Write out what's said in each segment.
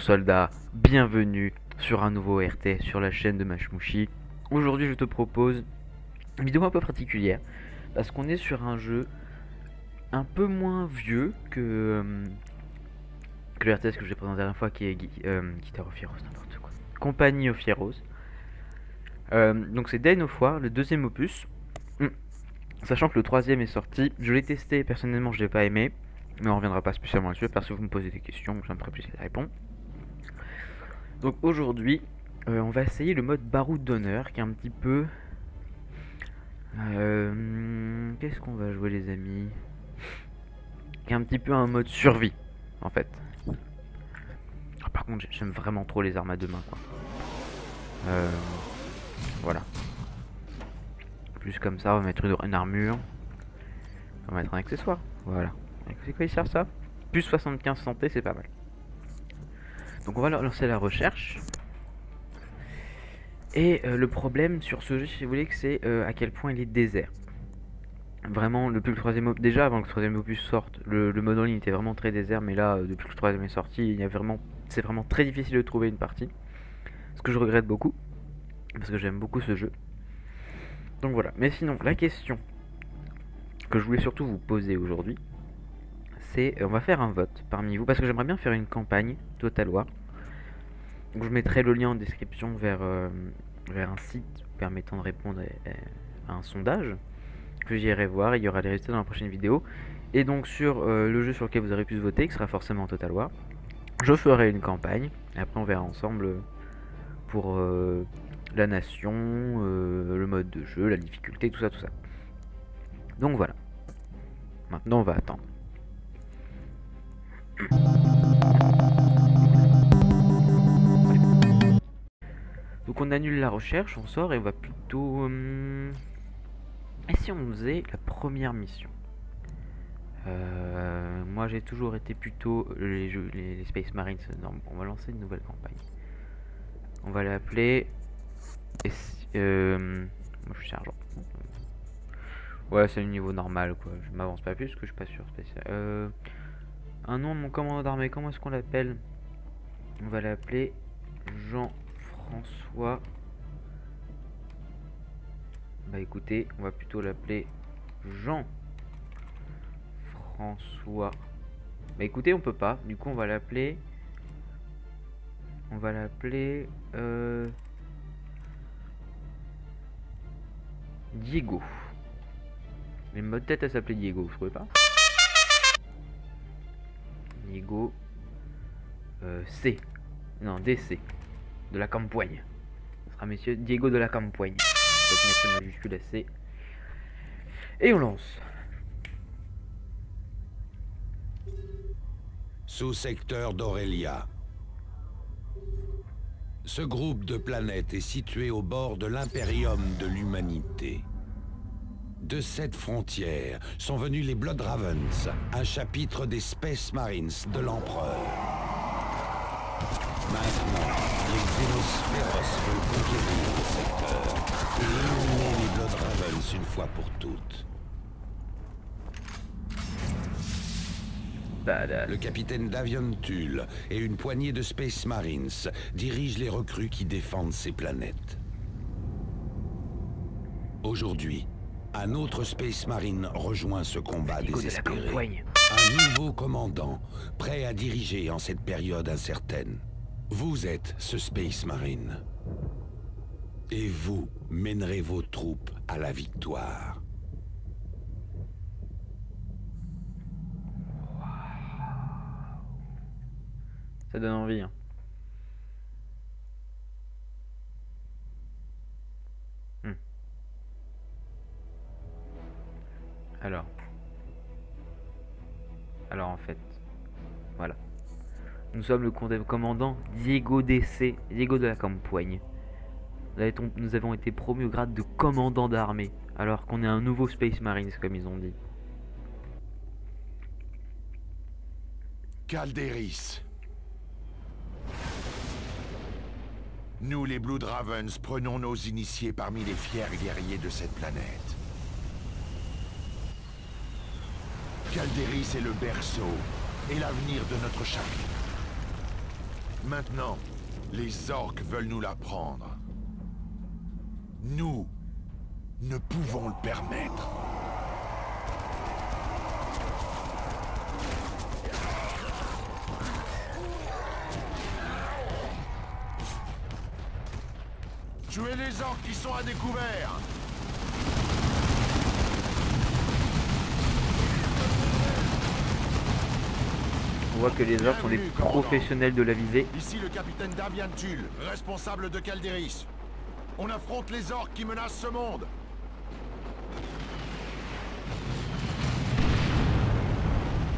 Bonjour soldats, bienvenue sur un nouveau RT sur la chaîne de Mashmouchi. Aujourd'hui je te propose une vidéo un peu particulière parce qu'on est sur un jeu un peu moins vieux que le RTS que je vous ai présenté la dernière fois qui est Guitar of Heroes, n'importe quoi. Company of Heroes. Donc c'est Dawn of War, le deuxième opus. Sachant que le troisième est sorti, je l'ai testé, personnellement je l'ai pas aimé. Mais on reviendra pas spécialement là-dessus parce que vous me posez des questions, ça me ferait plaisir de répondre. Donc aujourd'hui, on va essayer le mode baroud d'honneur qui est un petit peu... Qu'est-ce qu'on va jouer les amis? Qui est un petit peu un mode survie en fait. Ah, par contre j'aime vraiment trop les armes à deux mains quoi. Voilà. Plus comme ça, on va mettre une armure. On va mettre un accessoire. Voilà. C'est quoi il sert ça? Plus 75 santé, c'est pas mal. Donc on va lancer la recherche. Et le problème sur ce jeu, si vous voulez, que c'est à quel point il est désert. Vraiment, depuis le troisième opus, déjà avant que le troisième opus sorte, le mode en ligne était vraiment très désert, mais là, depuis que le troisième est sorti, c'est vraiment très difficile de trouver une partie. Ce que je regrette beaucoup, parce que j'aime beaucoup ce jeu. Donc voilà. Mais sinon, la question que je voulais surtout vous poser aujourd'hui, c'est, on va faire un vote parmi vous, parce que j'aimerais bien faire une campagne Total War. Donc je mettrai le lien en description vers un site permettant de répondre à un sondage que j'irai voir. Il y aura les résultats dans la prochaine vidéo. Et donc sur le jeu sur lequel vous aurez pu voter, qui sera forcément Total War, je ferai une campagne. Et après on verra ensemble pour la nation, le mode de jeu, la difficulté, tout ça, tout ça. Donc voilà. Maintenant on va attendre. Donc on annule la recherche, on sort et on va plutôt... Et si on faisait la première mission? Moi j'ai toujours été plutôt les Space Marines. Non, on va lancer une nouvelle campagne. On va l'appeler... Moi je suis sergent. Ouais, c'est le niveau normal quoi. Je m'avance pas plus parce que je suis pas sûr spécial. Un nom de mon commandant d'armée, comment est-ce qu'on l'appelle? On va l'appeler Jean-François. Bah écoutez, on va plutôt l'appeler Jean-François. Bah écoutez, on peut pas. Du coup, on va l'appeler... Diego. Mais mode tête, elle s'appelait Diego, vous trouvez pas? Diego... C. Non, DC. De la Campagne. Ce sera monsieur Diego de la Campagne. Peut-être mettre une majuscule C. Et on lance. Sous-secteur d'Aurélia. Ce groupe de planètes est situé au bord de l'impérium de l'humanité. De cette frontière sont venus les Blood Ravens, un chapitre des Space Marines de l'Empereur. Maintenant, les Xénosphéros veulent conquérir le secteur et éliminer les Blood Ravens une fois pour toutes. Badass. Le capitaine Davion Tull et une poignée de Space Marines dirigent les recrues qui défendent ces planètes. Aujourd'hui, un autre Space Marine rejoint ce combat désespéré. Un nouveau commandant, prêt à diriger en cette période incertaine. Vous êtes ce Space Marine. Et vous mènerez vos troupes à la victoire. Ça donne envie. Hein. Alors en fait, voilà. Nous sommes le commandant Diego DC, Diego de la Campagne. Nous avons été promus au grade de commandant d'armée, alors qu'on est un nouveau Space Marines comme ils ont dit. Calderis. Nous, les Blood Ravens, prenons nos initiés parmi les fiers guerriers de cette planète. Calderis est le berceau et l'avenir de notre chapitre. Maintenant, les orques veulent nous la prendre. Nous ne pouvons le permettre. Tuez les orques qui sont à découvert. On voit que les orques sont des professionnels de la visée. Ici le capitaine Dabian Tull, responsable de Calderis. On affronte les orques qui menacent ce monde.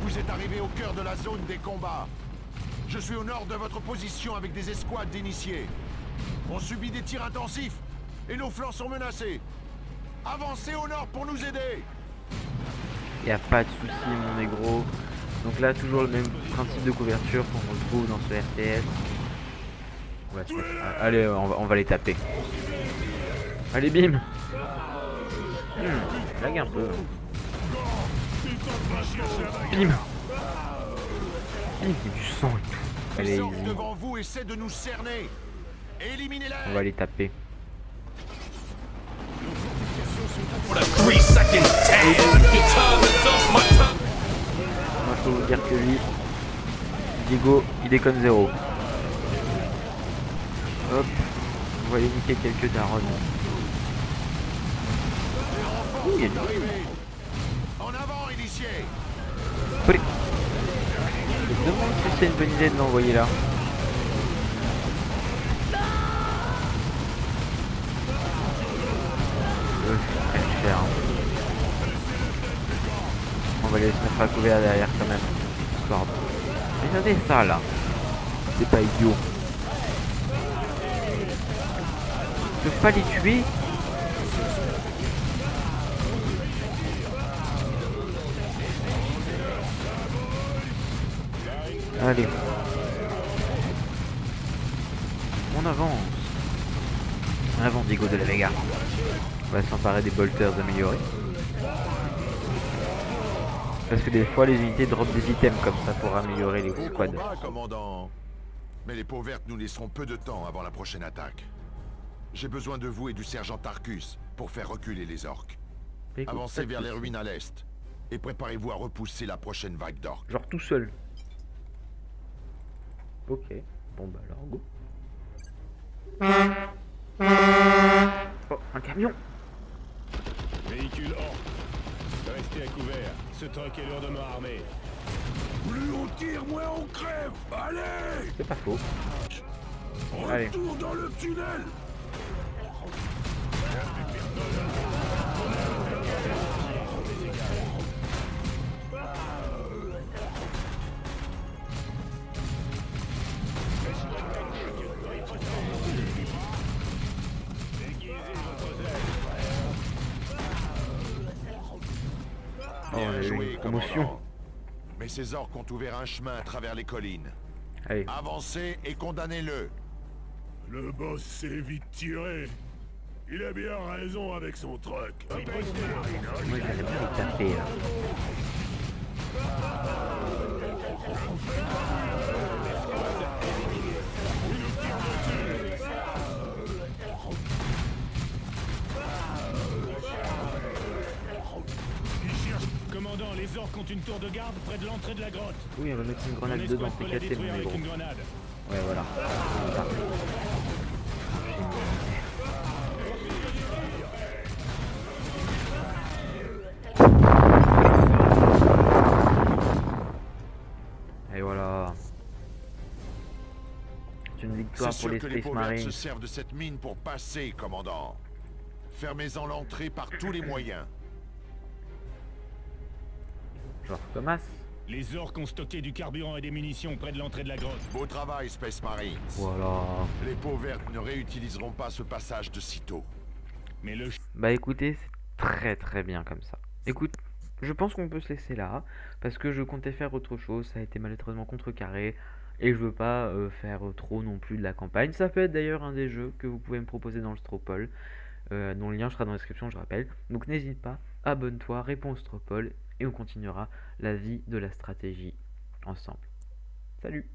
Vous êtes arrivé au cœur de la zone des combats. Je suis au nord de votre position avec des escouades d'initiés. On subit des tirs intensifs et nos flancs sont menacés. Avancez au nord pour nous aider. Y a pas de souci, mon négro. Donc là, toujours le même principe de couverture qu'on retrouve dans ce RTS. Allez, on va les taper. Allez, bim. Lag un peu. Bim. Bim, il y a du sang et tout. Allez, Les orques devant vous essaient de nous cerner. Éliminez-les. on va les taper. Moi je peux vous dire que lui, Diego, il déconne zéro. Hop, on va aller niquer quelques darons. Ouh, il y a du... En avant, initié. Je me demande si c'est une bonne idée de l'envoyer là. Cher. On va les mettre à couvert derrière quand même. Histoire de... Regardez ça là. C'est pas idiot. Je peux pas les tuer. Allez. On avance. En avant, Diego de la Vega. On va s'emparer des bolters améliorés. Parce que des fois les unités dropent des items comme ça pour améliorer les squads. Combat, commandant. Mais les peaux vertes nous laisseront peu de temps avant la prochaine attaque. J'ai besoin de vous et du sergent Tarkus pour faire reculer les orques. Écoute, Avancez vers les ruines à l'est et préparez-vous à repousser la prochaine vague d'orques. Genre tout seul. Ok. Bon bah alors go. Oh, un camion. Véhicule orc. Restez à couvert. Ce truck est lourdement armé. Plus on tire, moins on crève. Allez! C'est pas faux. Allez. Retour dans le tunnel. Oh, on a eu une promotion. Mais ces orques ont ouvert un chemin à travers les collines. Allez. Avancez et condamnez-le. Le boss s'est vite tiré. Il a bien raison avec son truck. Moi j'arrête pas de taper là. Commandant, les orques ont une tour de garde près de l'entrée de la grotte. Oui, on va mettre une grenade dedans, c'est cassé mon avec négro. une grenade. Ouais, voilà. Et voilà. C'est une victoire C'est pour sûr les que les Space peaux vertes Marines. se servent de cette mine pour passer, commandant. Fermez-en l'entrée par tous les moyens. Genre Thomas. Les orques ont stocké du carburant et des munitions près de l'entrée de la grotte. Beau travail, Space Marines. Voilà. Les peaux vertes ne réutiliseront pas ce passage de sitôt. Mais le Bah écoutez, c'est très bien comme ça. Écoute, je pense qu'on peut se laisser là, parce que je comptais faire autre chose, ça a été malheureusement contrecarré, et je veux pas faire trop non plus de la campagne. Ça peut être d'ailleurs un des jeux que vous pouvez me proposer dans le Stropole, dont le lien sera dans la description, je rappelle. Donc n'hésite pas, abonne-toi, réponds au Stropole, et on continuera la vie de la stratégie ensemble. Salut!